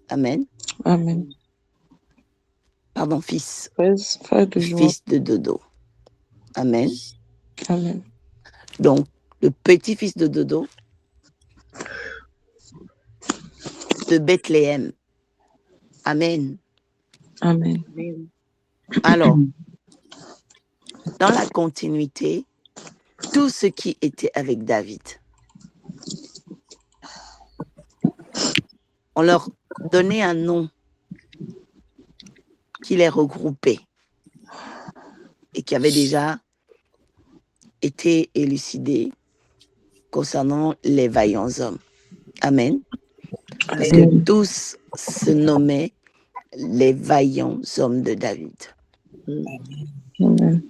Amen. Amen. Pardon, fils. Frère de joie. Fils de Dodo. Amen. Amen. Donc, le petit-fils de Dodo de Bethléem. Amen. Amen. Alors, dans la continuité, tout ce qui était avec David, on leur donnait un nom qui les regroupait et qui avait déjà été élucidé concernant les vaillants hommes. Amen. Parce que tous se nommaient les vaillants hommes de David. Amen.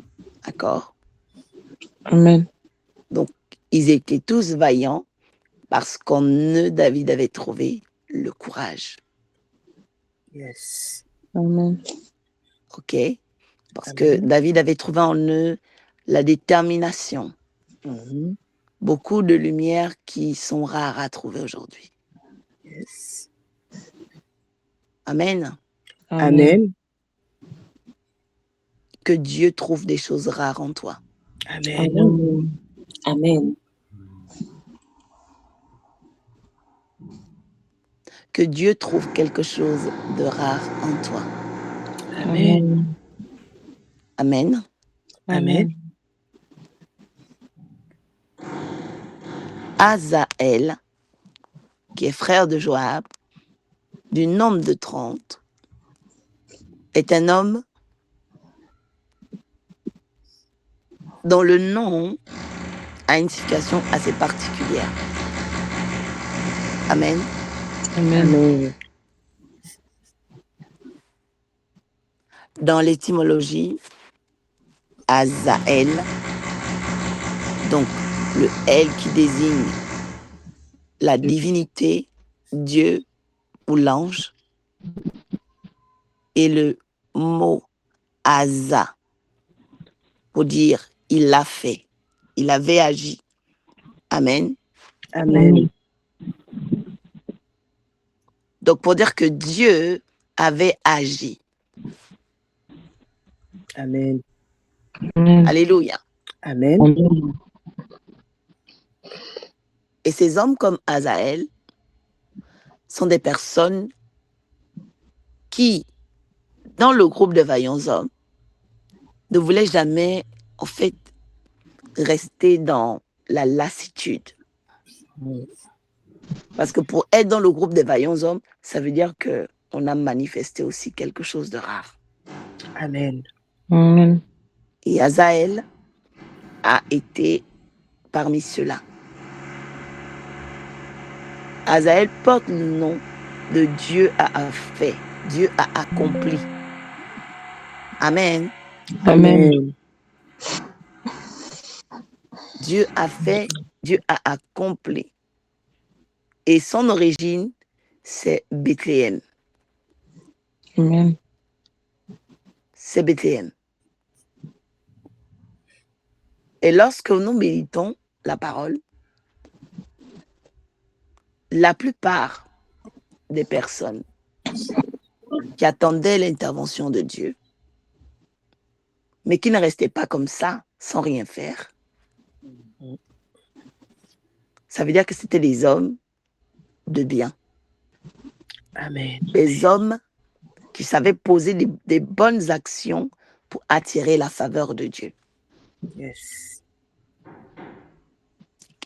D'accord? Amen. Donc, ils étaient tous vaillants parce qu'en eux, David avait trouvé le courage. Yes. Amen. OK? Parce que David avait trouvé en eux la détermination. Beaucoup de lumières qui sont rares à trouver aujourd'hui. Yes. Amen. Amen. Que Dieu trouve des choses rares en toi. Amen. Amen. Amen. Que Dieu trouve quelque chose de rare en toi. Amen. Amen. Amen. Azaël, qui est frère de Joab, du nombre de 30, est un homme dont le nom a une signification assez particulière. Amen. Amen. Amen. Dans l'étymologie, Azaël, donc le L qui désigne la divinité, Dieu ou l'ange, et le mot Asa pour dire il l'a fait, il avait agi. Amen. Amen. Donc pour dire que Dieu avait agi. Amen. Alléluia. Amen. Et ces hommes comme Azaël sont des personnes qui, dans le groupe de vaillants hommes, ne voulaient jamais, en fait, rester dans la lassitude. Parce que pour être dans le groupe des vaillants hommes, ça veut dire qu'on a manifesté aussi quelque chose de rare. Amen. Amen. Et Azaël a été parmi ceux-là. Azaël porte le nom de Dieu a fait, Dieu a accompli. Amen. Amen. Dieu a fait, Dieu a accompli. Et son origine, c'est Bethléem. Amen. C'est Bethléem. Et lorsque nous méditons la parole, la plupart des personnes qui attendaient l'intervention de Dieu, mais qui ne restaient pas comme ça, sans rien faire, ça veut dire que c'était des hommes de bien. Amen. Des hommes qui savaient poser des bonnes actions pour attirer la faveur de Dieu. Yes.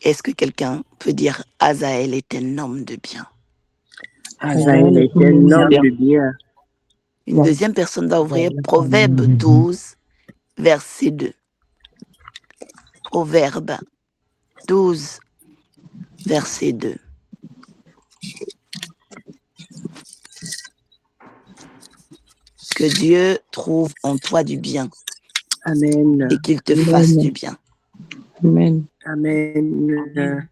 Est-ce que quelqu'un peut dire Azaël est un homme de bien? Azaël est un homme de bien. Une deuxième personne va ouvrir Proverbe 12, verset 2. Proverbe 12, verset 2. Que Dieu trouve en toi du bien. Amen. Et qu'il te fasse du bien. Amen. Amen.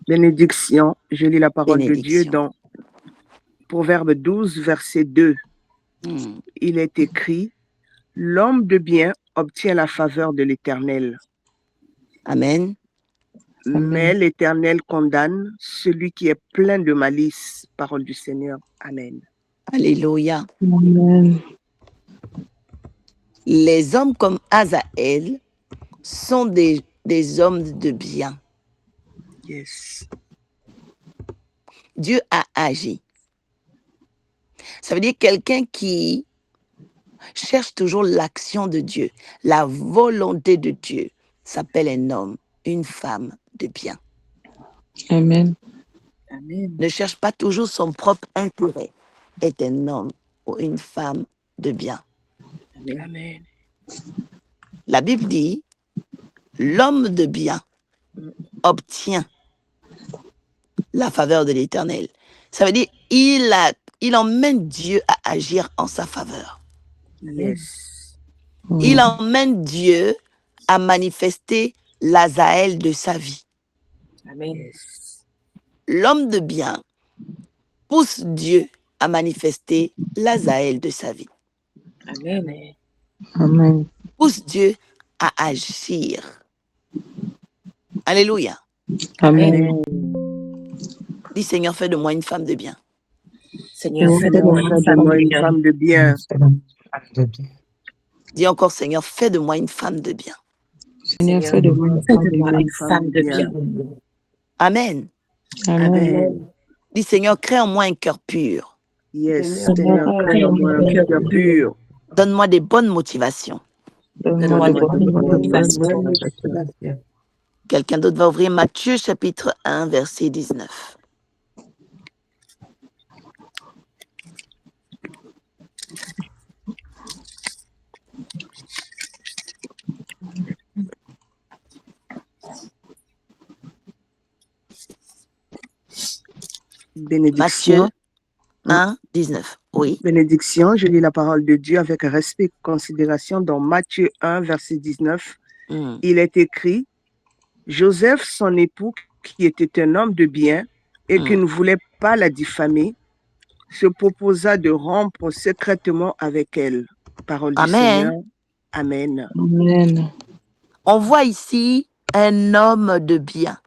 Bénédiction. Je lis la parole de Dieu dans Proverbe 12, verset 2. Il est écrit, l'homme de bien obtient la faveur de l'Éternel. Amen. Mais l'Éternel condamne celui qui est plein de malice. Parole du Seigneur. Amen. Alléluia. Amen. Les hommes comme Azaël sont des hommes de bien. Yes. Dieu a agi. Ça veut dire quelqu'un qui cherche toujours l'action de Dieu, la volonté de Dieu, s'appelle un homme, une femme de bien. Amen. Amen. Ne cherche pas toujours son propre intérêt, est un homme ou une femme de bien. Amen. La Bible dit, l'homme de bien obtient la faveur de l'Éternel. Ça veut dire, il emmène Dieu à agir en sa faveur. Yes. Il emmène Dieu à manifester l'Azaël de sa vie. Amen. Yes. L'homme de bien pousse Dieu à manifester l'Azaël de sa vie. Amen. Amen. Pousse Dieu à agir. Alléluia. Amen. Dis Seigneur, fais de moi une femme de bien. Seigneur, fais de moi une femme de bien. Dis encore Seigneur, fais de moi une femme de bien. Seigneur, fais de moi une femme de bien. Amen. Amen. Dis Seigneur, crée en moi un cœur pur. Yes, Seigneur, crée en moi un cœur pur. Donne-moi des bonnes motivations. Donne-moi de bonnes motivations. Quelqu'un d'autre va ouvrir Matthieu chapitre 1, verset 19. Bénédiction. Matthieu 1, 19. Oui. Bénédiction, je lis la parole de Dieu avec respect et considération dans Matthieu 1, verset 19. Il est écrit, Joseph, son époux, qui était un homme de bien et qui ne voulait pas la diffamer, se proposa de rompre secrètement avec elle. Parole du Seigneur. Amen. Amen. On voit ici un homme de bien.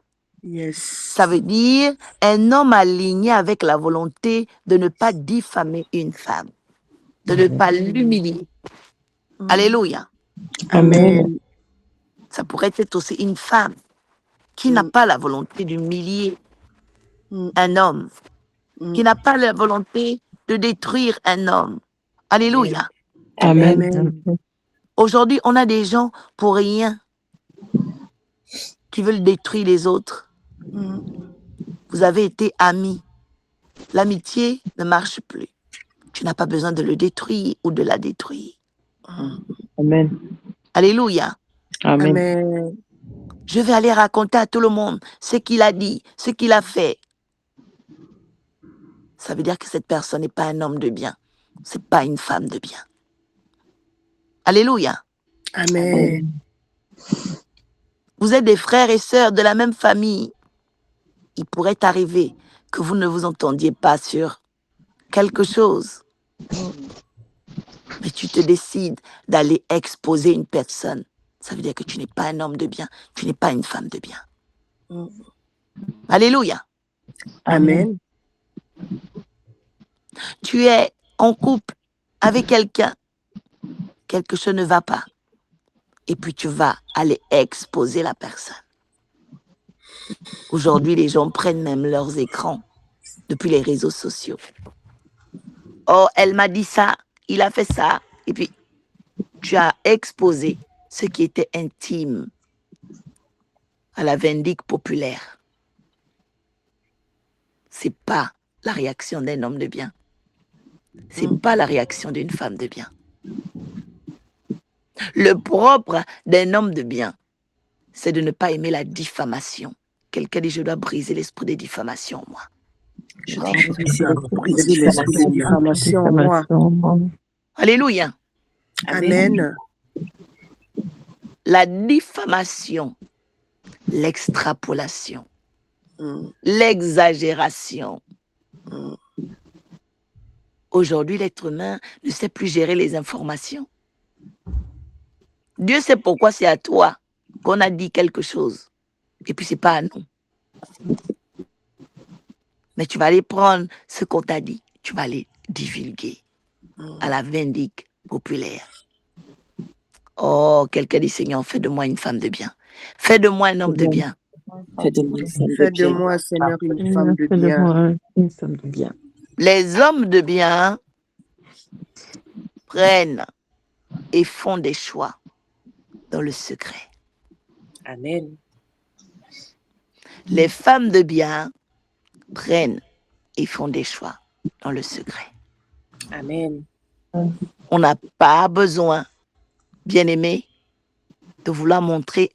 Yes. Ça veut dire un homme aligné avec la volonté de ne pas diffamer une femme, de ne pas l'humilier. Alléluia. Amen. Ça pourrait être aussi une femme qui n'a pas la volonté d'humilier un homme, qui n'a pas la volonté de détruire un homme. Alléluia. Amen. Aujourd'hui, on a des gens pour rien qui veulent détruire les autres. Vous avez été amis. L'amitié ne marche plus. Tu n'as pas besoin de le détruire ou de la détruire. Amen. Alléluia. Amen. Je vais aller raconter à tout le monde ce qu'il a dit, ce qu'il a fait. Ça veut dire que cette personne n'est pas un homme de bien. Ce n'est pas une femme de bien. Alléluia. Amen. Vous êtes des frères et sœurs de la même famille. Il pourrait arriver que vous ne vous entendiez pas sur quelque chose. Mais tu te décides d'aller exposer une personne. Ça veut dire que tu n'es pas un homme de bien. Tu n'es pas une femme de bien. Alléluia. Amen. Tu es en couple avec quelqu'un. Quelque chose ne va pas. Et puis tu vas aller exposer la personne. Aujourd'hui, les gens prennent même leurs écrans depuis les réseaux sociaux. Oh, elle m'a dit ça, il a fait ça. Et puis, tu as exposé ce qui était intime à la vindicte populaire. Ce n'est pas la réaction d'un homme de bien. Ce n'est pas la réaction d'une femme de bien. Le propre d'un homme de bien, c'est de ne pas aimer la diffamation. Quelqu'un dit, je dois briser l'esprit de diffamation, moi. Je dois briser l'esprit de diffamation, moi. Alléluia. Amen. La diffamation, l'extrapolation, l'exagération. Aujourd'hui, l'être humain ne sait plus gérer les informations. Dieu sait pourquoi c'est à toi qu'on a dit quelque chose. Et puis, c'est pas à nous. Mais tu vas aller prendre ce qu'on t'a dit, tu vas aller divulguer à la vindicte populaire. Oh, quelqu'un dit, Seigneur, fais de moi une femme de bien. Fais de moi un homme de bien. Fais de moi, Seigneur, une femme de Fais de bien. moi une femme de bien. Les hommes de bien prennent et font des choix dans le secret. Amen. Les femmes de bien prennent et font des choix dans le secret. Amen. On n'a pas besoin, bien-aimé, de vouloir montrer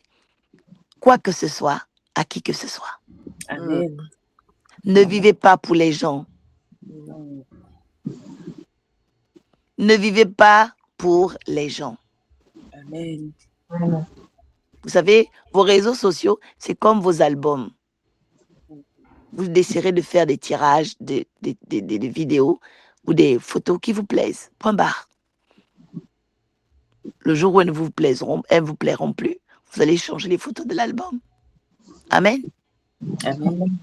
quoi que ce soit à qui que ce soit. Amen. Ne vivez pas pour les gens. Non. Ne vivez pas pour les gens. Amen. Vous savez, vos réseaux sociaux, c'est comme vos albums. Vous décidez de faire des tirages, des vidéos ou des photos qui vous plaisent. Point barre. Le jour où elles vous plairont plus, vous allez changer les photos de l'album. Amen. Amen.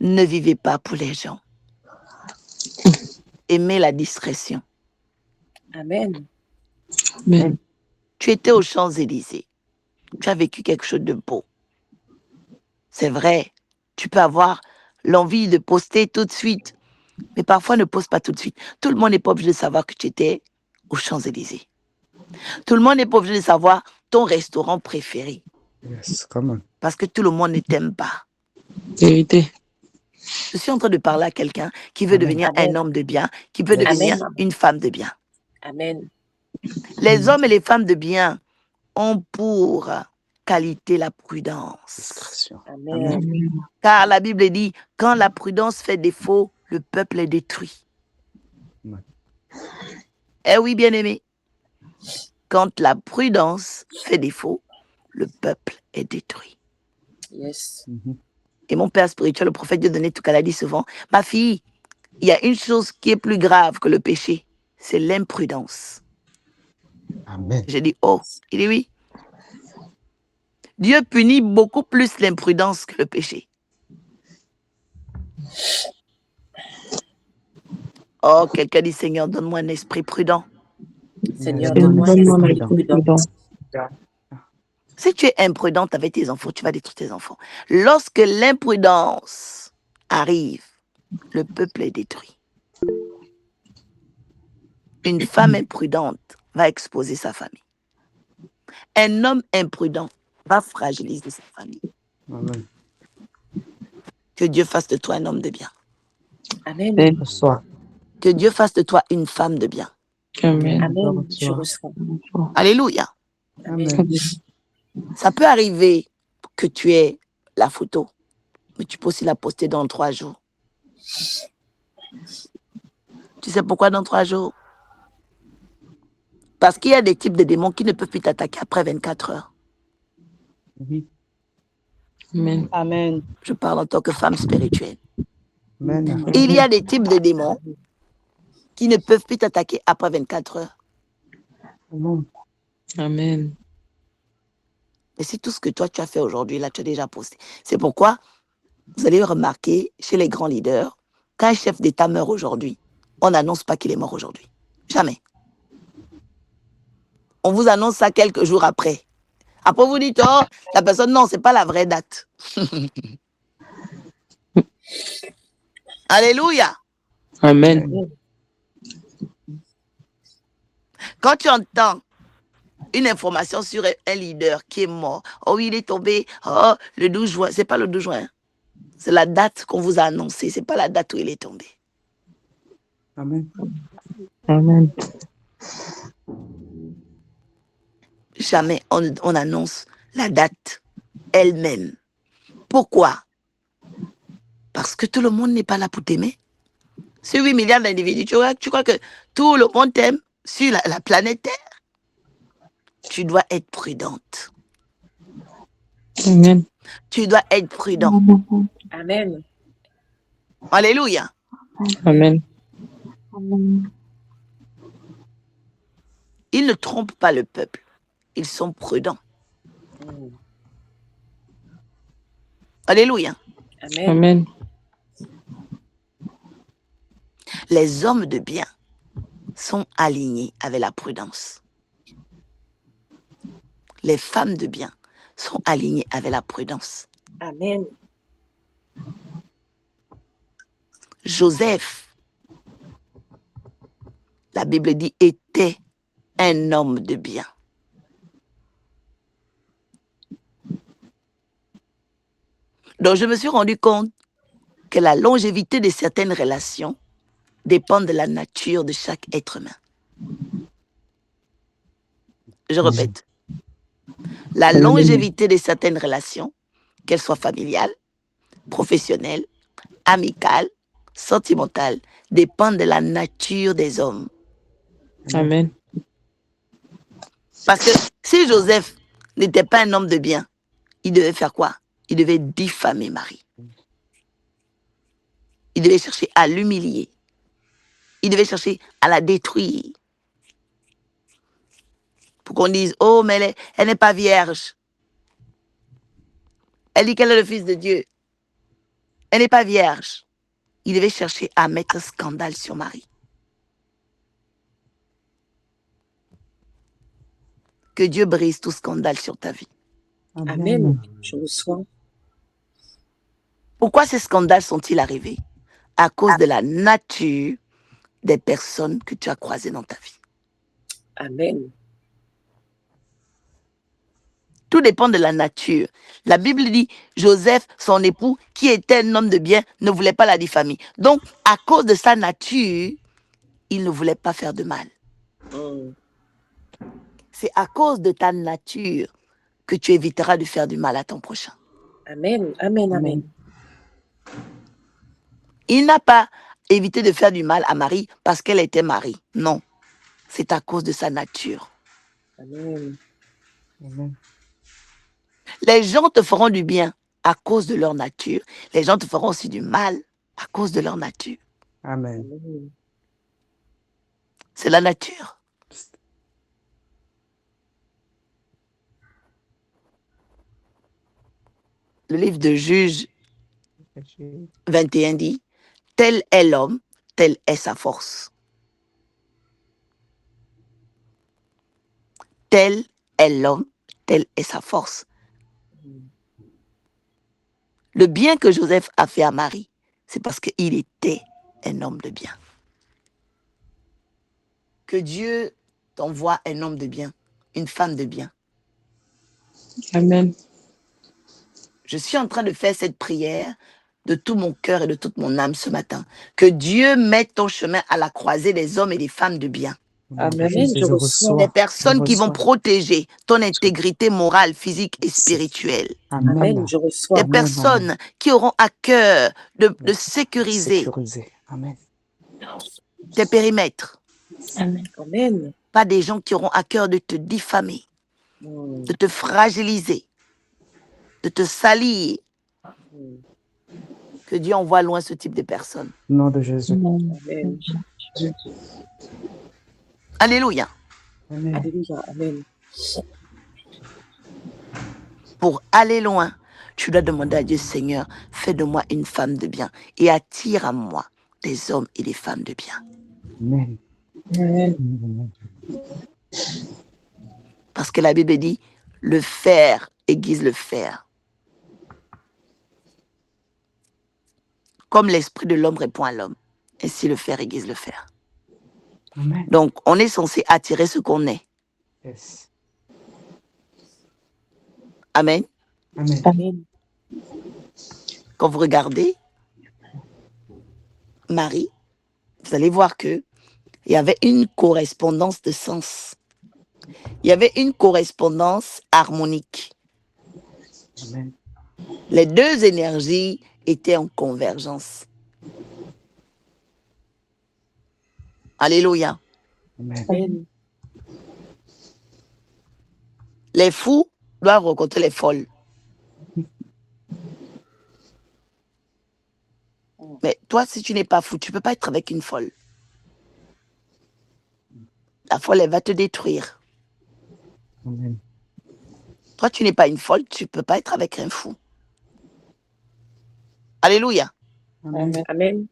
Ne vivez pas pour les gens. Aimez la discrétion. Amen. Amen. Tu étais aux Champs-Élysées. Tu as vécu quelque chose de beau. C'est vrai, tu peux avoir l'envie de poster tout de suite, mais parfois ne poste pas tout de suite. Tout le monde n'est pas obligé de savoir que tu étais aux Champs-Élysées. Tout le monde n'est pas obligé de savoir ton restaurant préféré. Yes, come on. Parce que tout le monde ne t'aime pas. Vérité. Je suis en train de parler à quelqu'un qui veut devenir Amen. un homme de bien, qui veut devenir Amen. une femme de bien. Amen. Les hommes et les femmes de bien ont pour qualité la prudence. Discrétion. Amen. Car la Bible dit, quand la prudence fait défaut, le peuple est détruit. Ouais. Eh oui, bien-aimé. Quand la prudence fait défaut, le peuple est détruit. Yes. Et mon père spirituel, le prophète Dieudonné Toukala, dit souvent, ma fille, il y a une chose qui est plus grave que le péché, c'est l'imprudence. Amen. J'ai dit, oh, il dit oui. Dieu punit beaucoup plus l'imprudence que le péché. Oh, quelqu'un dit, Seigneur, donne-moi un esprit prudent. Seigneur, Donne-moi donne-moi un un esprit esprit prudent. Si tu es imprudente avec tes enfants, tu vas détruire tes enfants. Lorsque l'imprudence arrive, le peuple est détruit. Une femme imprudente va exposer sa famille. Un homme imprudent va fragiliser sa famille. Amen. Que Dieu fasse de toi un homme de bien. Amen. Bonsoir. Que Dieu fasse de toi une femme de bien. Amen. Amen. Je reçois. Alléluia. Amen. Ça peut arriver que tu aies la photo, mais tu peux aussi la poster dans 3 jours. Tu sais pourquoi dans 3 jours? Parce qu'il y a des types de démons qui ne peuvent plus t'attaquer après 24 heures. Amen. Amen. Je parle en tant que femme spirituelle. Amen. Il y a des types de démons qui ne peuvent plus t'attaquer après 24 heures. Amen. Et c'est tout ce que toi, tu as fait aujourd'hui, là, tu as déjà posté. C'est pourquoi vous allez remarquer chez les grands leaders, quand un chef d'État meurt aujourd'hui, on n'annonce pas qu'il est mort aujourd'hui. Jamais. On vous annonce ça quelques jours après. Après, vous dites, oh, la personne, non, c'est pas la vraie date. Alléluia. Amen. Quand tu entends une information sur un leader qui est mort, oh oui, il est tombé, oh, le 12 juin, c'est pas le 12 juin, c'est la date qu'on vous a annoncée, c'est pas la date où il est tombé. Amen. Amen. Jamais on annonce la date elle-même. Pourquoi? Parce que tout le monde n'est pas là pour t'aimer. Sur 8 milliards d'individus, tu crois que tout le monde t'aime sur la planète Terre? Tu dois être prudente. Amen. Tu dois être prudent. Amen. Alléluia. Amen. Ils ne trompent pas le peuple. Ils sont prudents. Alléluia. Amen. Amen. Les hommes de bien sont alignés avec la prudence. Les femmes de bien sont alignées avec la prudence. Amen. Joseph, la Bible dit, était un homme de bien. Donc, je me suis rendu compte que la longévité de certaines relations dépend de la nature de chaque être humain. Je répète. La longévité de certaines relations, qu'elles soient familiales, professionnelles, amicales, sentimentales, dépend de la nature des hommes. Amen. Parce que si Joseph n'était pas un homme de bien, il devait faire quoi? Il devait diffamer Marie. Il devait chercher à l'humilier. Il devait chercher à la détruire. Pour qu'on dise, oh, mais elle n'est pas vierge. Elle dit qu'elle est le fils de Dieu. Elle n'est pas vierge. Il devait chercher à mettre un scandale sur Marie. Que Dieu brise tout scandale sur ta vie. Amen. Je reçois. Pourquoi ces scandales sont-ils arrivés? À cause de la nature des personnes que tu as croisées dans ta vie. Amen. Tout dépend de la nature. La Bible dit, Joseph, son époux, qui était un homme de bien, ne voulait pas la diffamer. Donc, à cause de sa nature, il ne voulait pas faire de mal. C'est à cause de ta nature que tu éviteras de faire du mal à ton prochain. Amen. Amen. Amen. Il n'a pas évité de faire du mal à Marie parce qu'elle était Marie. Non, c'est à cause de sa nature. Amen. Amen. Les gens te feront du bien à cause de leur nature. Les gens te feront aussi du mal à cause de leur nature. Amen. Amen. C'est la nature. Le livre de Juges 21 dit, tel est l'homme, telle est sa force. Tel est l'homme, telle est sa force. Le bien que Joseph a fait à Marie, c'est parce qu'il était un homme de bien. Que Dieu t'envoie un homme de bien, une femme de bien. Amen. Je suis en train de faire cette prière de tout mon cœur et de toute mon âme ce matin. Que Dieu mette ton chemin à la croisée des hommes et des femmes de bien. Amen. Je reçois. Des personnes qui vont protéger ton intégrité morale, physique et spirituelle. Amen. Je reçois. Des personnes qui auront à cœur de sécuriser Amen. tes périmètres. Amen. Pas des gens qui auront à cœur de te diffamer, de te fragiliser, de te salir. Que Dieu envoie loin ce type de personnes. Nom de Jésus. Amen. Alléluia. Amen. Alléluia. Amen. Pour aller loin, tu dois demander à Dieu, Seigneur, fais de moi une femme de bien et attire à moi des hommes et des femmes de bien. Amen. Amen. Parce que la Bible dit, le fer aiguise le fer. Comme l'esprit de l'homme répond à l'homme, ainsi le fer aiguise le fer. Amen. Donc, on est censé attirer ce qu'on est. Yes. Amen. Amen. Amen. Quand vous regardez Marie, vous allez voir que il y avait une correspondance de sens. Il y avait une correspondance harmonique. Amen. Les deux énergies étaient en convergence. Alléluia. Amen. Amen. Les fous doivent rencontrer les folles. Mais toi, si tu n'es pas fou, tu ne peux pas être avec une folle. La folle, elle va te détruire. Amen. Toi, tu n'es pas une folle, tu ne peux pas être avec un fou. Alléluia. Amen. Amen.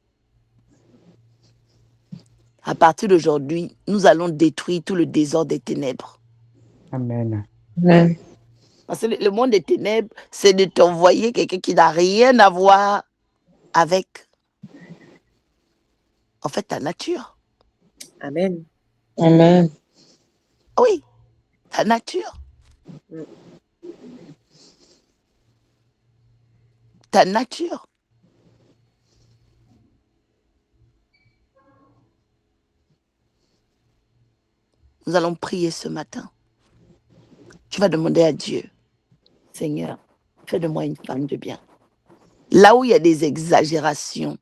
À partir d'aujourd'hui, nous allons détruire tout le désordre des ténèbres. Amen. Amen. Parce que le monde des ténèbres, c'est de t'envoyer quelqu'un qui n'a rien à voir avec, en fait, ta nature. Amen. Amen. Oui, ta nature. Ta nature. Nous allons prier ce matin. Tu vas demander à Dieu, Seigneur, fais de moi une femme de bien. Là où il y a des exagérations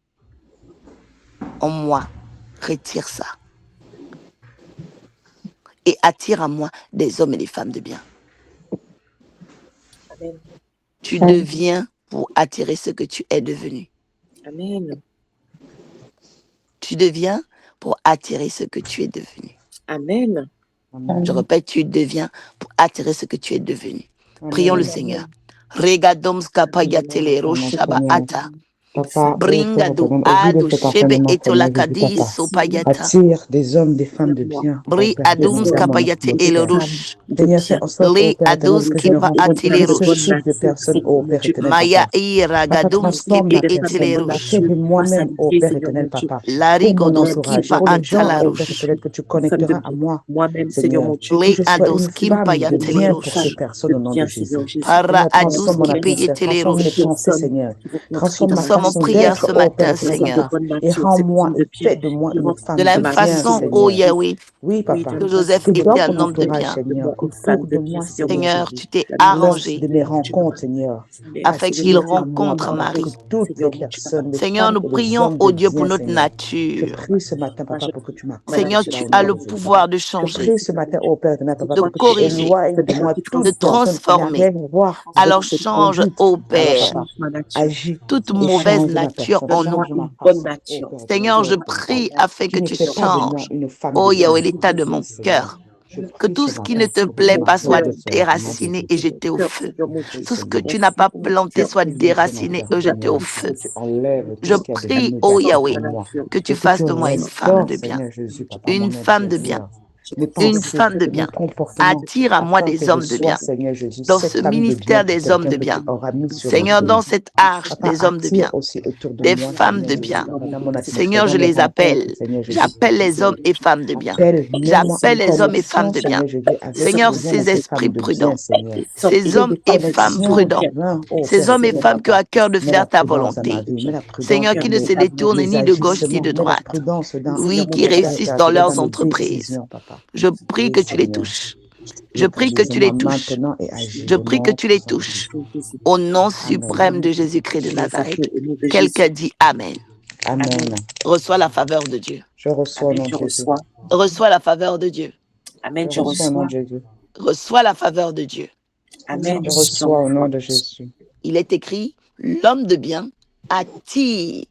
en moi, retire ça. Et attire à moi des hommes et des femmes de bien. Amen. Tu deviens pour attirer ce que tu es devenu. Amen. Tu deviens pour attirer ce que tu es devenu. Amen. Je répète, tu deviens pour attirer ce que tu es devenu. Prions le Seigneur. Regadom skapayatele roshaba ata. Papa, Bringado au vu de ado cet shebe enseignement, Seigneur, je dis, etolakadi papa, sopayata. attire des hommes, des femmes de bien, au Bri Père adum éternel, dans mon skapayate atmosphère. elorush. Seigneur, fais en sorte, au Le Père éternel, adus que je ne kipa rencontre que ce atilerush. type de personnes, au Père éternel, Maya papa. i Papa, ragadum transforme skipi ma personne, Papa. etelerush. Fais de moi-même, au Père éternel, papa, Lari pour mon godos entourage, kipa pour les gens, au Père atalarush. éternel, que tu connecteras à moi, Moi-même, Seigneur Seigneur. mon Dieu. Que Le je sois ados une kimpa femme de bien yatelerush. pour ces personnes au nom de Jésus. Seigneur Jésus. Para Seigneur, adus transforme mon kipi atmosphère, transforme mes etelerush. pensées, Seigneur. Transforme Nous ma sommes en façon prière d'être, ce ô Père matin, éternel, Seigneur. papa. Et rends-moi et fais de moi une De femme la de même bien, façon, ô Seigneur. Yahweh, Oui, papa. que Joseph Que était dans un mon homme de entourage, bien. Seigneur, autour de moi, Seigneur, tu t'es lors arrangé de mes rencontres, Seigneur, afin qu'il attire à moi, rencontre papa, que Marie. toutes les personnes, les Seigneur, femmes nous et les prions, hommes de ô Dieu, pour bien, notre Seigneur. Je nature. prie ce matin, papa, pour que tu m'accordes Seigneur, cela tu au as nom le de Jésus, papa. pouvoir de Je changer, prie ce matin, ô Père éternel, papa, de pour que tu corriger, éloignes de moi de toute personne qui n'a transformer. rien à voir avec Alors cette change, conduite. ô Alors, Père, papa, agis toute et mauvaise change ma nature personne, en nous. change ma façon, ô Père éternel, Seigneur, je d'être, papa. prie afin Tu que ne tu fais pas de moi changes, une femme de ô bien. Yahweh, l'état de mon Oui, Seigneur. cœur. Je Que prie tout ce ce qui ne matin te pour que tu plaît pas soit m'accordes cela au nom de déraciné et Jésus. jeté au feu. Je prie, Tout ce que Seigneur. tu n'as pas planté soit Je prie ce déraciné matin, et jeté au Seigneur, feu. que tu enlèves tout Je ce qu'il y a de prie, ô négatif Yahweh, en moi que tu et que tu fasses de moi une femme restaures, de bien. Seigneur Jésus, papa, Une mon femme de bien. intérieur. Mes Une pensées, femme de mon bien. comportement, Attire à moi afin que des je hommes de sois, bien. Seigneur Jésus, Dans ce cette femme de bien ministère pour des hommes quelqu'un de que tu bien. auras mis sur mon Seigneur, dans chemin. cette arche Papa, des hommes de attire bien, aussi autour de des moi, femmes Seigneur de Jésus, bien. papa, dans mon atmosphère, Seigneur, dans je mes les rencontres, appelle. Seigneur Jésus. J'appelle les hommes et femmes de bien. Appelle, mets-moi en J'appelle les hommes et femmes connexion, de bien. Seigneur Jésus, avec Seigneur, ces hommes et ces ces esprits femmes de bien, prudents, Seigneur. ces Fais hommes des et femmes connexions prudents, divines, oh ces Père hommes et éternel, femmes qui ont papa. à cœur de Mets faire la ta prudence dans ma volonté. vie, mets la Seigneur, prudence qui ne se dans détournent mes ni de gauche ni agissements, de mets la droite. prudence dans, Oui, qui oh Père réussissent dans éternel, dans leurs mes entreprises. décisions, papa. Je prie Oui, que tu les Seigneur. touches. Je prie que tu Utilise-moi les touches. maintenant et agis Je au prie que nom tu les puissant de touches. Jésus. Au nom Amen. suprême de Jésus-Christ de Je les appelle Nazareth. au nom de Quelqu'un Jésus. dit Amen. Amen. Reçois la faveur de Dieu. Je reçois au Amen, nom je de Jésus. reçois. Reçois la faveur de Dieu. Amen, Je je reçois au nom reçois. de Jésus. Reçois la faveur de Dieu. Amen, Je je reçois au nom reçois. de Jésus. Il est écrit, l'homme de bien attire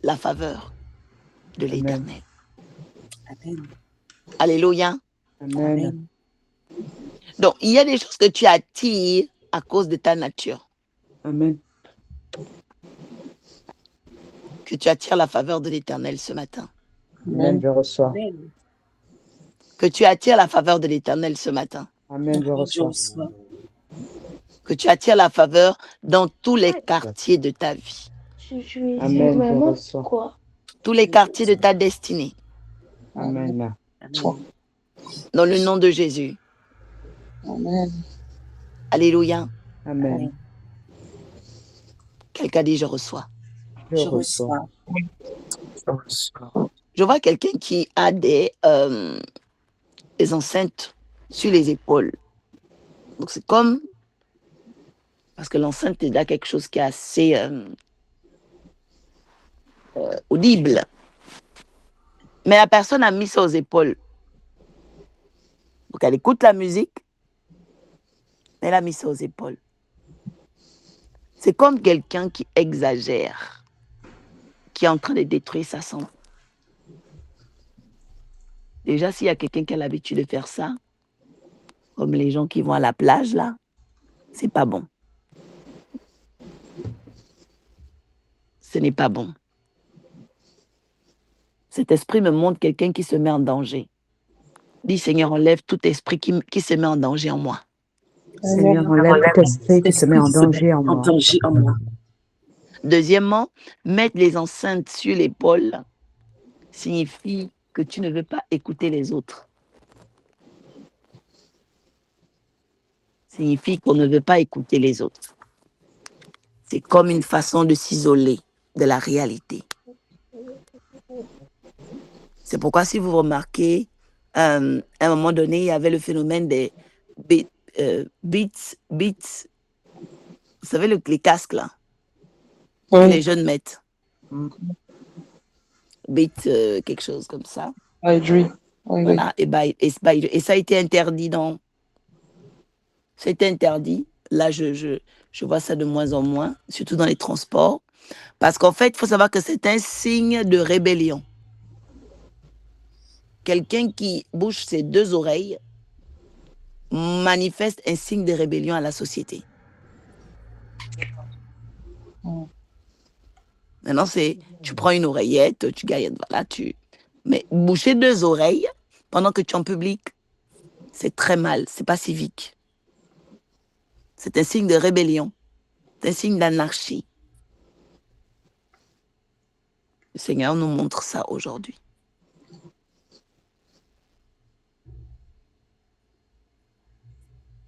la faveur de Amen. l'Éternel. Amen. Alléluia. Amen. Amen. Donc, il y a des choses que tu attires à cause de ta nature. Amen. Que tu attires la faveur de l'Éternel ce matin. Amen. Je reçois. Amen. Que tu attires la faveur de l'Éternel ce matin. Amen. Je Je reçois. reçois. Que tu attires la faveur dans tous les quartiers de ta vie. Amen. Je reçois. Tous les quartiers de ta destinée. Amen. Amen. Dans le nom de Jésus. Amen. Alléluia. Amen. Quelqu'un dit, je reçois. Je reçois. Je vois quelqu'un qui a des enceintes sur les épaules. Donc c'est comme, parce que l'enceinte est déjà quelque chose qui est assez audible. Mais la personne a mis ça aux épaules. Donc elle écoute la musique, mais elle a mis ça aux épaules. C'est comme quelqu'un qui exagère, qui est en train de détruire sa santé. Déjà, s'il y a quelqu'un qui a l'habitude de faire ça, comme les gens qui vont à la plage, là, c'est pas bon. ce n'est pas bon. Cet esprit me montre quelqu'un qui se met en danger. Dis, Seigneur, enlève tout esprit qui se met en danger en moi. Seigneur, enlève tout esprit qui se met en danger en moi. Deuxièmement, mettre les enceintes sur l'épaule signifie que tu ne veux pas écouter les autres. Signifie qu'on ne veut pas écouter les autres. C'est comme une façon de s'isoler de la réalité. C'est pourquoi si vous remarquez, à un moment donné, il y avait le phénomène des beats, vous savez, les casques là, que les jeunes mettent. Beats, quelque chose comme ça. Voilà, et ça a été interdit dans... C'était interdit. Là, je vois ça de moins en moins, surtout dans les transports. Parce qu'en fait, il faut savoir que c'est un signe de rébellion. Quelqu'un qui bouge ses deux oreilles manifeste un signe de rébellion à la société. Maintenant, tu prends une oreillette, tu gagnes, voilà, mais boucher deux oreilles pendant que tu es en public, c'est très mal, c'est pas civique. C'est un signe de rébellion, c'est un signe d'anarchie. Le Seigneur nous montre ça aujourd'hui.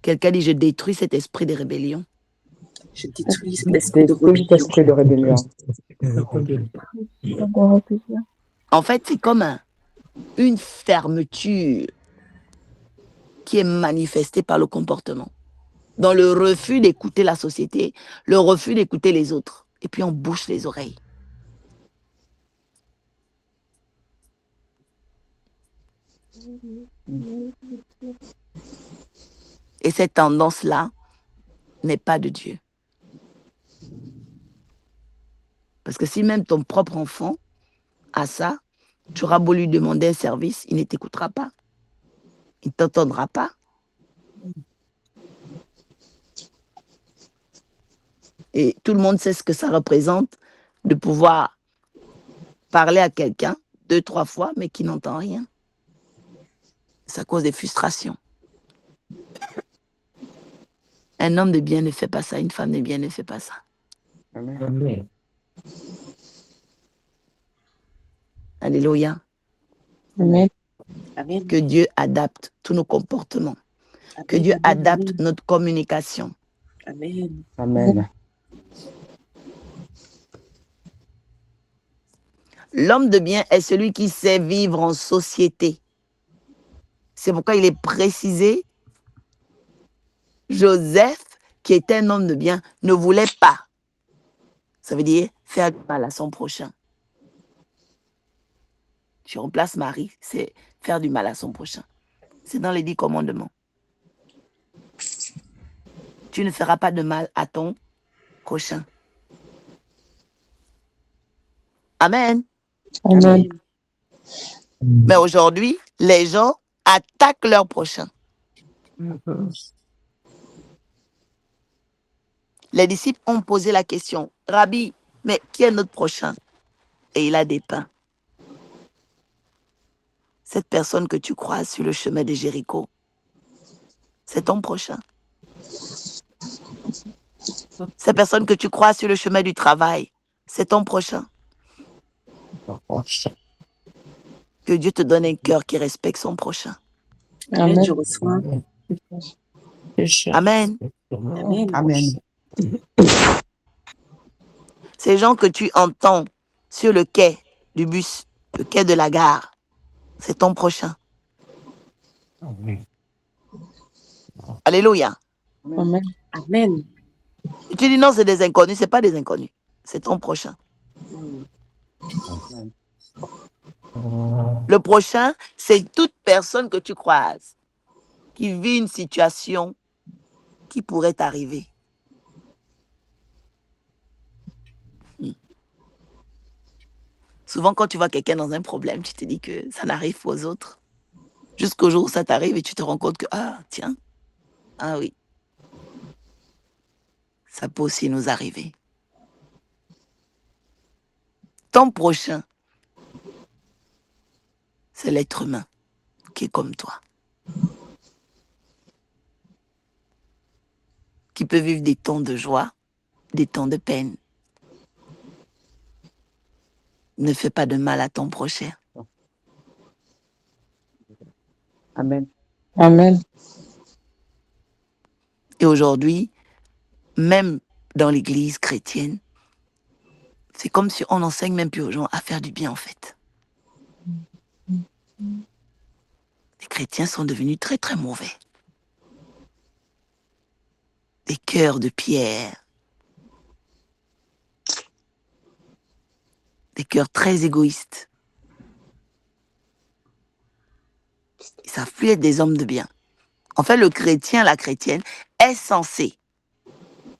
Quelqu'un dit, je détruis cet esprit de rébellion. Je détruis cet esprit de rébellion. En fait, c'est comme une fermeture qui est manifestée par le comportement. Dans le refus d'écouter la société, le refus d'écouter les autres. Et puis on bouche les oreilles. Et cette tendance-là n'est pas de Dieu. Parce que si même ton propre enfant a ça, tu auras beau lui demander un service, il ne t'écoutera pas. Il ne t'entendra pas. Et tout le monde sait ce que ça représente de pouvoir parler à quelqu'un 2, 3 fois, mais qui n'entend rien. Ça cause des frustrations. Un homme de bien ne fait pas ça, une femme de bien ne fait pas ça. Amen. Alléluia. Amen. Amen. Que Dieu adapte tous nos comportements. Amen. Que Dieu Amen. adapte Amen. notre communication. Amen. Amen. L'homme de bien est celui qui sait vivre en société. C'est pourquoi il est précisé, Joseph, qui était un homme de bien, ne voulait pas. Ça veut dire faire du mal à son prochain. Tu remplaces Marie, c'est faire du mal à son prochain. C'est dans les 10 commandements. Tu ne feras pas de mal à ton prochain. Amen. Amen. Mais aujourd'hui, les gens attaquent leur prochain. Les disciples ont posé la question, Rabbi, mais qui est notre prochain? Et il a dépeint. Cette personne que tu croises sur le chemin de Jéricho, c'est ton prochain. Cette personne que tu croises sur le chemin du travail, c'est ton prochain. Que Dieu te donne un cœur qui respecte son prochain. Amen. Je reçois. Amen. Amen. Amen. Ces gens que tu entends sur le quai du bus, le quai de la gare, c'est ton prochain. Alléluia. Amen. Amen. Et tu dis non, c'est des inconnus, ce n'est pas des inconnus. C'est ton prochain. Le prochain, c'est toute personne que tu croises qui vit une situation qui pourrait t'arriver. Souvent, quand tu vois quelqu'un dans un problème, tu te dis que ça n'arrive qu'aux autres. Jusqu'au jour où ça t'arrive et tu te rends compte que, ah, tiens, ah oui, ça peut aussi nous arriver. ton prochain, c'est l'être humain qui est comme toi. Qui peut vivre des temps de joie, des temps de peine. Ne fais pas de mal à ton prochain. Amen. Amen. Et aujourd'hui, même dans l'église chrétienne, c'est comme si on n'enseigne même plus aux gens à faire du bien, en fait. Les chrétiens sont devenus très, très mauvais. Des cœurs de pierre. Des cœurs très égoïstes. Ils ne savent plus être des hommes de bien. En fait, le chrétien, la chrétienne, est censé,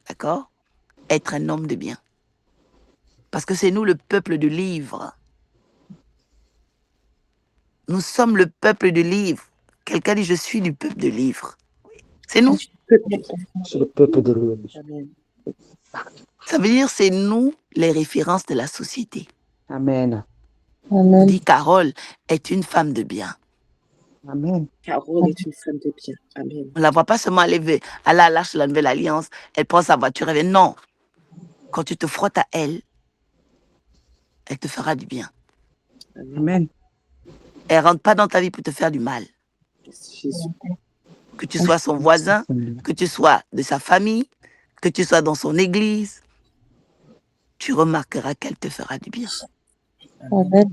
d'accord, être un homme de bien. Parce que c'est nous le peuple du livre. Nous sommes le peuple du livre. Quelqu'un dit, je suis du peuple du livre. C'est nous. C'est le peuple de l'Église. Ça veut dire c'est nous les références de la société. Amen. On Amen. dit Carole est une femme de bien. Amen. Carole est une femme de bien. Amen. On ne la voit pas seulement aller à l'Arche de la Nouvelle Alliance, elle prend sa voiture, elle vient. Non. Quand tu te frottes à elle, elle te fera du bien. Amen. Elle ne rentre pas dans ta vie pour te faire du mal. Jésus. Que tu sois son voisin, que tu sois de sa famille, que tu sois dans son église, tu remarqueras qu'elle te fera du bien. Amen.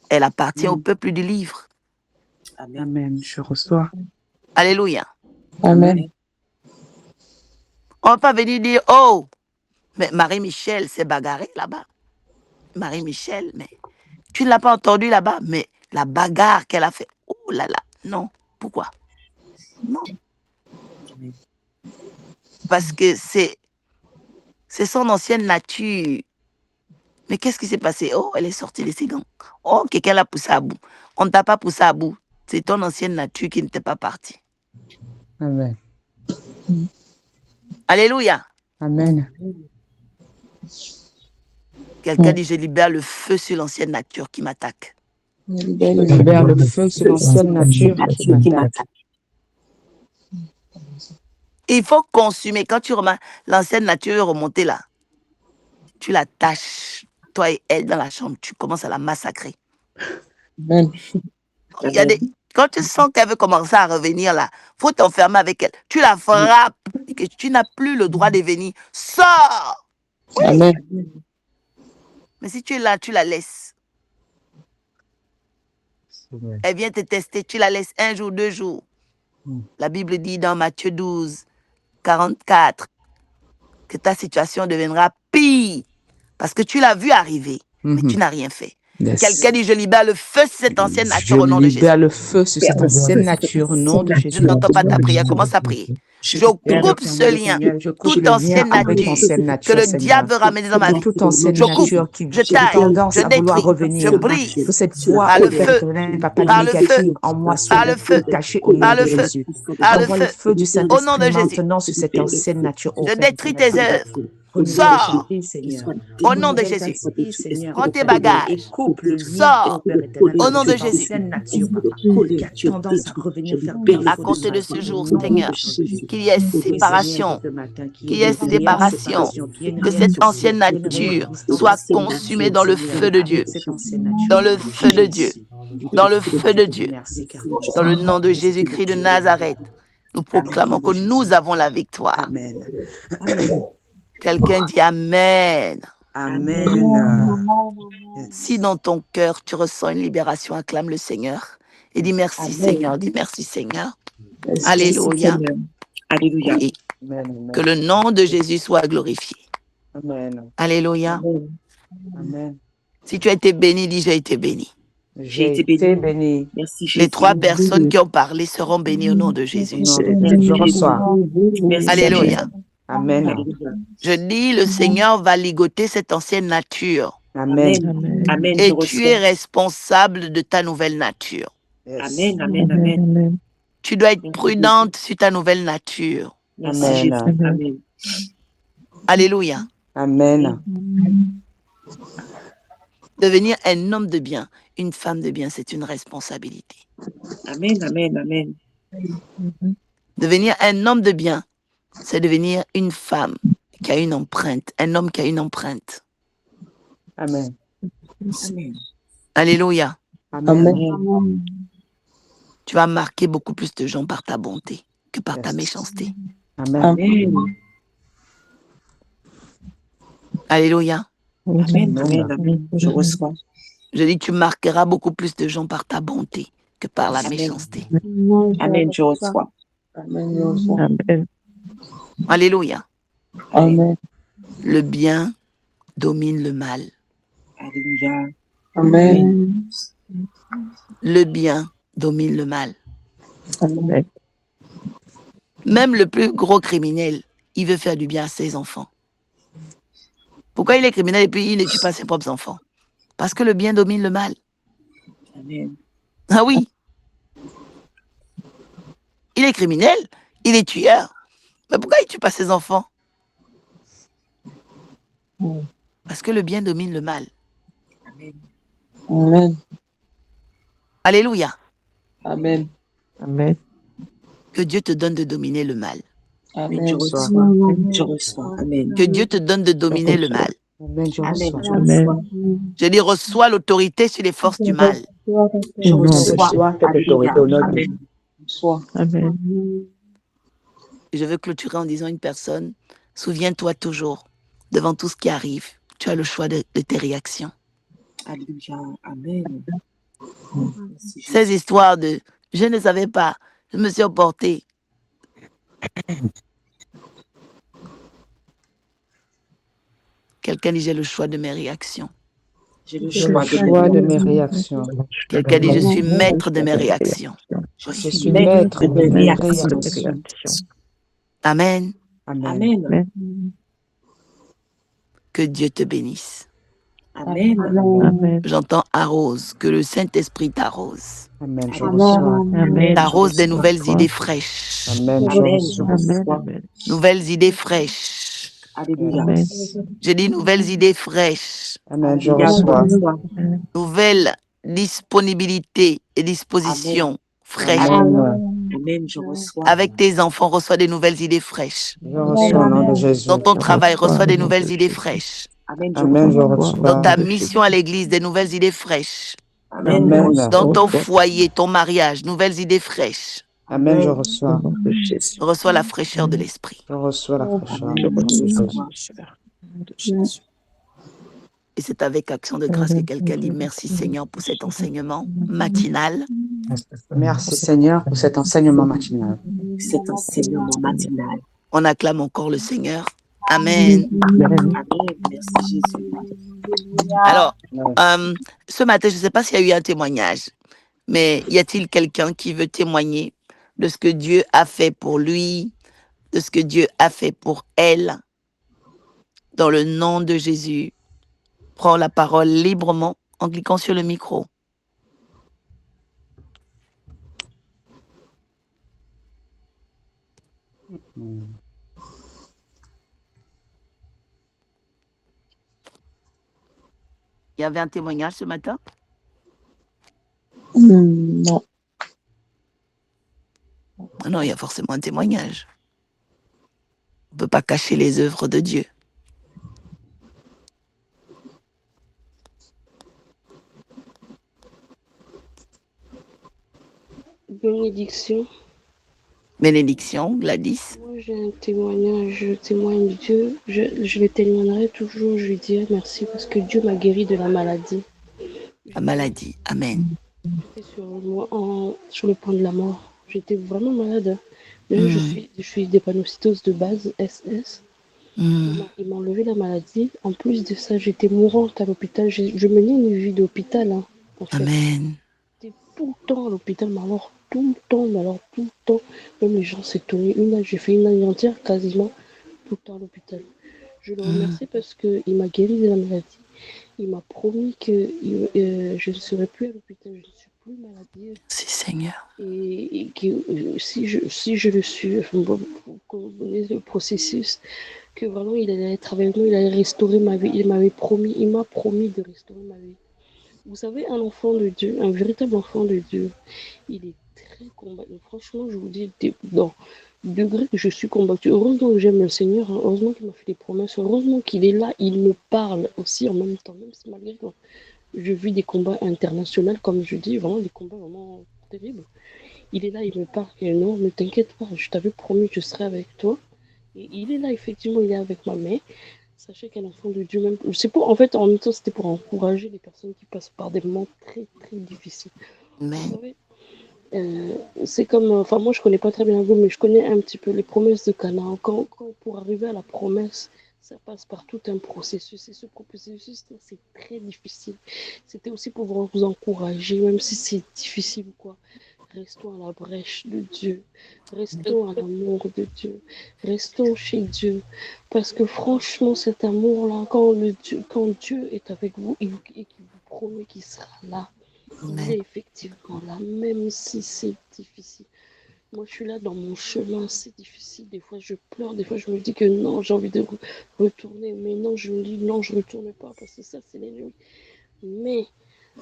Elle appartient au peuple du livre. Amen. Amen. Je reçois. Alléluia. Amen. On ne va pas venir dire, oh, mais Marie-Michel s'est bagarrée là-bas. Marie-Michel, mais tu ne l'as pas entendu là-bas, mais la bagarre qu'elle a fait, oh là là, non. Pourquoi? Non. Parce que c'est son ancienne nature. Mais qu'est-ce qui s'est passé? Oh, elle est sortie de ses gants. Oh, quelqu'un l'a poussée à bout. On ne t'a pas poussé à bout. C'est ton ancienne nature qui n'était pas partie. Amen. Alléluia. Amen. Quelqu'un dit, je libère le feu sur l'ancienne nature qui m'attaque. Je libère le feu sur l'ancienne nature qui m'attaque. Il faut consumer. Quand tu remarques l'ancienne nature remontée là, tu la tâches, toi et elle, dans la chambre, tu commences à la massacrer. Amen. Il y a des... Quand tu sens qu'elle veut commencer à revenir là, il faut t'enfermer avec elle. Tu la frappes et que tu n'as plus le droit de venir. Sors! Oui. Amen. Mais si tu es là, tu la laisses. Elle vient te tester, tu la laisses 1 jour, 2 jours. La Bible dit dans Matthieu 12, 44, que ta situation deviendra pire. Parce que tu l'as vu arriver, mais tu n'as rien fait. Yes. Quelqu'un dit, je libère le feu sur cette ancienne nature au nom de Je Jésus. libère le feu sur cette ancienne nature au nom de Je Jésus. n'entends pas ta prière, commence à prier. Je coupe ce lien, toute ancienne nature que le diable veut ramener dans ma vie. Toute ancienne Je coupe, nature qui je a taille, tendance je à vouloir détruis, revenir. je brise. Que cette voix Par le feu, par le feu, négative en moi soit par le feu, détachée au nom par de le feu, Jésus. par le Envoie le feu, feu du au nom de Saint-Esprit Jésus. maintenant sur cette ancienne nature. Je détruis tes œuvres. Sors Seigneur. au nom de Jésus. Seigneur. Prends tes bagages. Et coupe le lien, Sors Père éternel, au nom de cette Jésus. ancienne nature, papa, qui a tendance à revenir faire À compter de ce jour, Seigneur, qu'il y ait Oui, séparation, Seigneur, ce matin, qu'il y ait séparation, que cette ancienne nature soit consumée dans le feu de Dieu, cette ancienne nature. dans le feu de Dieu, dans le feu de Dieu, Merci, car dans le nom de Jésus-Christ de Nazareth. Nous proclamons que nous avons la victoire. Amen. Amen. Quelqu'un dit Amen. Amen. Si dans ton cœur tu ressens une libération, acclame le Seigneur et dis merci Amen. Seigneur, dis merci Seigneur. Merci, Alléluia. Seigneur. Alléluia. Oui. Amen. Que le nom de Jésus soit glorifié. Amen. Alléluia. Amen. Amen. Si tu as été béni, dis j'ai été béni. J'ai été béni. Merci Jésus. Les 3 personnes qui ont parlé seront bénies au nom de Jésus. Au nom de Jésus, je reçois. Merci Alléluia. Amen. Alléluia. Je dis, le Seigneur va ligoter cette ancienne nature. Amen. Amen. Amen. Et Je tu es reçois. responsable de ta nouvelle nature. Yes. Amen. Amen. Amen. Amen. Tu dois être prudente sur ta nouvelle nature. Merci Amen. Jésus. Amen. Alléluia. Amen. Devenir un homme de bien, une femme de bien, c'est une responsabilité. Amen, amen, amen. Devenir un homme de bien, c'est devenir une femme qui a une empreinte, un homme qui a une empreinte. Amen. Amen. Alléluia. Amen. Amen. Tu vas marquer beaucoup plus de gens par ta bonté que par ta Yes. méchanceté. Amen. Amen. Alléluia. Amen, amen, amen. Je reçois. Je dis, tu marqueras beaucoup plus de gens par ta bonté que par la Amen. méchanceté. Amen, je reçois. Amen. Je reçois. Amen. Alléluia. Amen. Le bien domine le mal. Alléluia. Amen. Le bien domine le mal. Amen. Même le plus gros criminel, il veut faire du bien à ses enfants. Pourquoi il est criminel et puis il ne tue pas ses propres enfants? Parce que le bien domine le mal. Amen. Ah oui. Il est criminel, il est tueur. Mais pourquoi il ne tue pas ses enfants? Parce que le bien domine le mal. Amen. Amen. Alléluia. Amen. Amen. Que Dieu te donne de dominer le mal. Amen, je Amen. reçois. Je reçois. Amen. Que Dieu te donne de dominer le mal. Amen. Je Amen, reçois. je reçois. Je dis, reçois l'autorité sur les forces du mal. Je Au nom de reçois. Jésus. Alléluia. Au nom de Amen. Reçois. Amen. Et je veux clôturer en disant à une personne, souviens-toi toujours, devant tout ce qui arrive, tu as le choix de tes réactions. Alléluia. Amen. Merci, Jésus. Ces histoires de « je ne savais pas, je me suis emportée ». Quelqu'un dit « j'ai le choix de mes réactions ». J'ai le Le choix choix de de mes mes réactions. Quelqu'un dit « je suis maître de mes réactions Je Je suis suis maître maître de mes de mes réactions. réactions. ». Amen. Amen. Amen. Que Dieu te bénisse. Amen. Amen. J'entends arrose, que le Saint-Esprit t'arrose. Amen. Je reçois. Amen. T'arrose des Je reçois. nouvelles idées fraîches. Amen. Je Amen. Je reçois. reçois. Nouvelles idées fraîches. Alléluia. Amen. J'ai dit nouvelles idées fraîches. Amen. Je Alléluia. Je reçois. reçois. Nouvelles disponibilités et dispositions fraîches. Amen. Amen. Je reçois. Avec tes enfants, reçois des nouvelles idées fraîches. Je reçois au nom de Jésus. Dans ton Je travail, reçois. reçois des nouvelles idées fraîches. Amen. Je Amen. Je reçois. Dans ta reçois. mission à l'église, des nouvelles idées fraîches. Amen. Je Amen. reçois. Dans ton foyer, ton mariage, nouvelles idées fraîches. Amen. Je Amen. reçois. Reçois la fraîcheur de l'esprit. Je reçois la fraîcheur. Amen. Je reçois. Et c'est avec action de grâce que quelqu'un dit merci Seigneur pour cet enseignement matinal. Merci Seigneur pour cet enseignement matinal. Cet enseignement matinal. On acclame encore le Seigneur. Amen. Amen. Merci Jésus. Alors, ce matin, je ne sais pas s'il y a eu un témoignage, mais y a-t-il quelqu'un qui veut témoigner de ce que Dieu a fait pour lui, de ce que Dieu a fait pour elle? Dans le nom de Jésus, prends la parole librement en cliquant sur le micro. Il y avait un témoignage ce matin? Non. Non, il y a forcément un témoignage. On ne peut pas cacher les œuvres de Dieu. Bénédiction. Bénédiction, Gladys. Moi, j'ai un témoignage, je témoigne de Dieu. Je le témoignerai toujours, je lui dirai merci parce que Dieu m'a guéri de la maladie. La maladie, amen. J'étais sur le point de la mort. J'étais vraiment malade. D'ailleurs, je suis drépanocytose de base, SS. Ils m'ont enlevé la maladie. En plus de ça, j'étais mourante à l'hôpital. Je menais une vie d'hôpital. En fait. Amen. J'étais tout le temps à l'hôpital, mais alors tout le temps. Même les gens s'étonnaient. J'ai fait une année entière quasiment tout le temps à l'hôpital. Je le remercie parce qu'il m'a guéri de la maladie. Il m'a promis que je ne serai plus à l'hôpital, je ne suis plus malade. Si, Seigneur. Et que si je le suis, vous connaissez le processus, que vraiment il allait travailler avec moi, il allait restaurer ma vie. Il m'a promis de restaurer ma vie. Vous savez, un enfant de Dieu, un véritable enfant de Dieu, il est très combattu. Franchement, je vous dis, dans le degré que je suis combattu, heureusement que j'aime le Seigneur, hein, heureusement qu'il m'a fait des promesses, heureusement qu'il est là, il me parle aussi en même temps, même si malgré que je vis des combats internationaux, comme je dis, vraiment des combats vraiment terribles. Il est là, il me parle, et non, ne t'inquiète pas, je t'avais promis que je serais avec toi. Et il est là, effectivement, il est avec moi, mais sachez qu'un enfant de Dieu, même, c'est pour, en fait, en même temps, c'était pour encourager les personnes qui passent par des moments très, très difficiles. Vous savez, c'est comme, enfin, moi, je connais pas très bien vous, mais je connais un petit peu les promesses de Canaan. Quand pour arriver à la promesse, ça passe par tout un processus. Et ce processus, c'est très difficile. C'était aussi pour vous encourager, même si c'est difficile ou quoi. Restons à la brèche de Dieu. Restons à l'amour de Dieu. Restons chez Dieu. Parce que franchement, cet amour-là, quand Dieu est avec vous et qu'il vous promet qu'il sera là, il est effectivement là, même si c'est difficile. Moi, je suis là dans mon chemin, c'est difficile. Des fois, je pleure, des fois, je me dis que non, j'ai envie de retourner. Mais non, je me dis non, je ne retourne pas parce que ça, c'est l'ennemi. Mais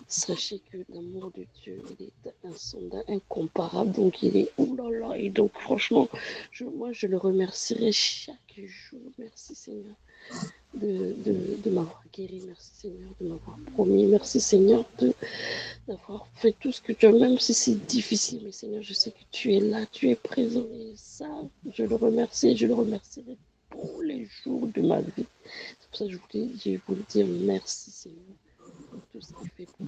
sachez que l'amour de Dieu, il est insondable, incomparable. Donc, il est oulala. Et donc, franchement, moi, je le remercierai chaque jour. Merci, Seigneur, de m'avoir guéri. Merci, Seigneur, de m'avoir promis. Merci, Seigneur, d'avoir fait tout ce que tu as, même si c'est difficile. Mais, Seigneur, je sais que tu es là, tu es présent. Et ça, je le remercie et je le remercierai tous les jours de ma vie. C'est pour ça que je voulais dire merci, Seigneur, pour tout ce qu'il fait pour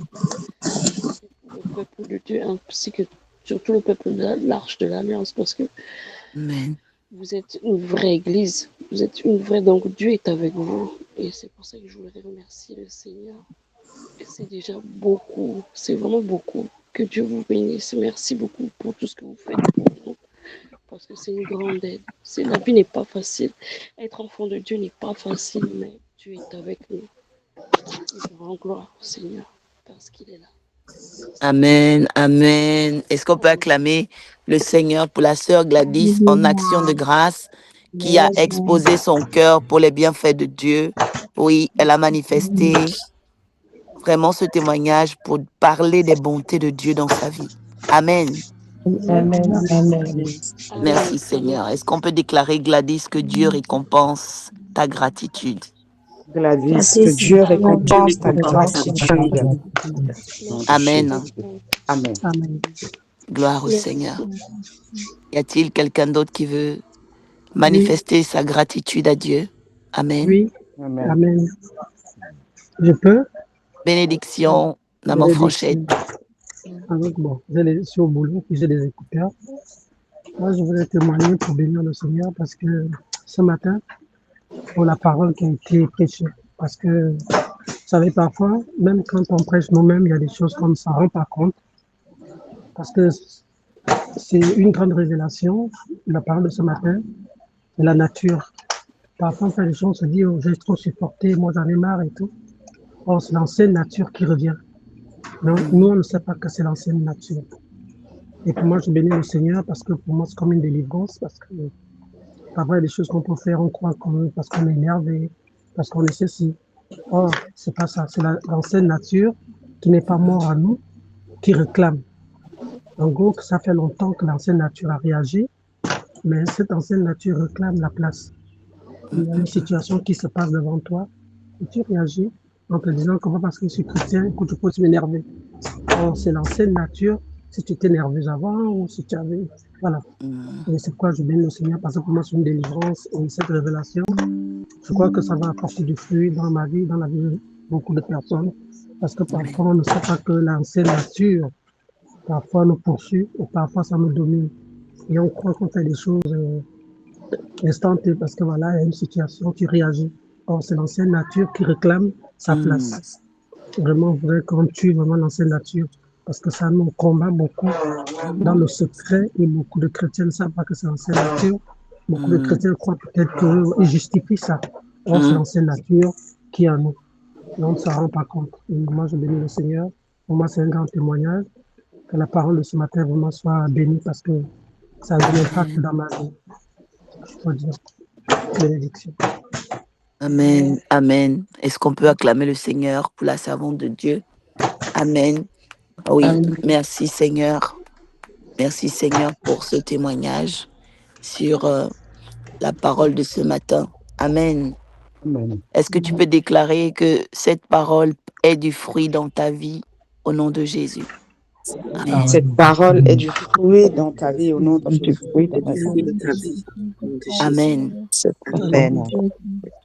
le peuple de Dieu, ainsi que surtout le peuple de l'Arche de l'Alliance, parce que vous êtes une vraie église, vous êtes une vraie, donc Dieu est avec vous. Et c'est pour ça que je voudrais remercier le Seigneur. Et c'est déjà beaucoup, c'est vraiment beaucoup. Que Dieu vous bénisse. Merci beaucoup pour tout ce que vous faites pour nous, parce que c'est une grande aide. La vie n'est pas facile. Être enfant de Dieu n'est pas facile, mais Dieu est avec nous. Et je rends gloire au Seigneur, parce qu'il est là. Amen, amen. Est-ce qu'on peut acclamer le Seigneur pour la sœur Gladys en action de grâce qui a exposé son cœur pour les bienfaits de Dieu? Oui, elle a manifesté vraiment ce témoignage pour parler des bontés de Dieu dans sa vie. Amen. Amen. Amen. Merci Seigneur. Est-ce qu'on peut déclarer, Gladys, que Dieu récompense ta gratitude? Gladys, que Dieu récompense ta gratitude. Amen. Amen. Gloire au Seigneur. Y a-t-il quelqu'un d'autre qui veut manifester sa gratitude à Dieu? Amen. Oui. Amen. Amen. Je peux? Bénédiction, maman Franchette. Alors, bon, je suis au boulot, puis j'ai des écouteurs. Moi, je voudrais témoigner pour bénir le Seigneur parce que ce matin, pour la parole qui a été prêchée, parce que, vous savez, parfois, même quand on prêche nous-mêmes, il y a des choses comme ça, on ne rend pas compte. Parce que c'est une grande révélation, la parole de ce matin, de la nature. Parfois, on fait des choses, on se dit, oh, j'ai trop supporté, moi j'en ai marre et tout. Or, c'est l'ancienne nature qui revient. Donc, nous, on ne sait pas que c'est l'ancienne nature. Et pour moi, je bénis le Seigneur parce que pour moi, c'est comme une délivrance. Parce que parfois, il y a des choses qu'on peut faire, on croit parce qu'on est énervé, parce qu'on est ceci. Or, c'est pas ça. C'est l'ancienne nature qui n'est pas morte à nous, qui réclame. En gros, ça fait longtemps que l'ancienne nature a réagi, mais cette ancienne nature réclame la place. Il y a une situation qui se passe devant toi et tu réagis en te disant que parce que je suis chrétien, que tu peux m'énerver. Or, c'est l'ancienne nature, si tu étais nerveuse avant ou si tu avais... Voilà. Et c'est pourquoi je bénis le Seigneur, parce que pour moi, c'est une délivrance et cette révélation. Je crois que ça va apporter du fruit dans ma vie, dans la vie de beaucoup de personnes. Parce que parfois, on ne sait pas que l'ancienne nature, parfois, nous poursuit ou parfois, ça nous domine. Et on croit qu'on fait des choses instantées parce que voilà, il y a une situation, tu réagis. Or, c'est l'ancienne nature qui réclame sa place. Vraiment vrai qu'on tue vraiment l'ancienne nature parce que ça nous combat beaucoup dans le secret et beaucoup de chrétiens ne savent pas que c'est l'ancienne nature. Beaucoup de chrétiens croient peut-être qu'ils justifient ça. Or, c'est l'ancienne nature qui est en nous. Et on ne s'en rend pas compte. Et moi, je bénis le Seigneur. Pour moi, c'est un grand témoignage. Que la parole de ce matin vraiment soit bénie parce que ça a un impact dans ma vie. Je peux dire. Bénédiction. Amen, amen. Est-ce qu'on peut acclamer le Seigneur pour la servante de Dieu Amen. Oui, Amen. merci Seigneur. Merci Seigneur pour ce témoignage sur la parole de ce matin. Amen. Amen. Est-ce que tu peux déclarer que cette parole est du fruit dans ta vie au nom de Jésus? Amen. Cette parole est du fruit dans ta vie au nom de Du Jésus. fruit de ta vie. Au nom de Jésus. Amen. Amen.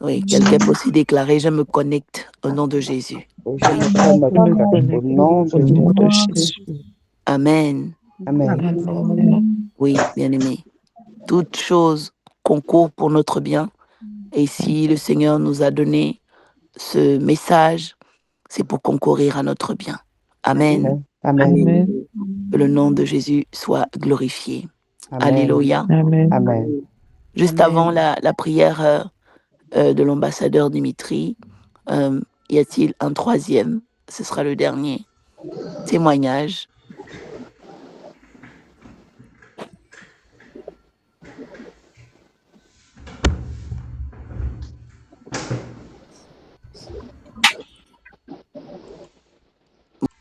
Oui, quelqu'un peut aussi déclarer, je me connecte au nom de Jésus. Je me connecte au nom de Jésus. Amen. Amen. Oui, bien-aimé. Toute chose concourt pour notre bien. Et si le Seigneur nous a donné ce message, c'est pour concourir à notre bien. Amen. Amen. Que le nom de Jésus soit glorifié. Amen. Alléluia. Amen. Juste avant la prière de l'ambassadeur Dimitri, y a-t-il un troisième? Ce sera le dernier témoignage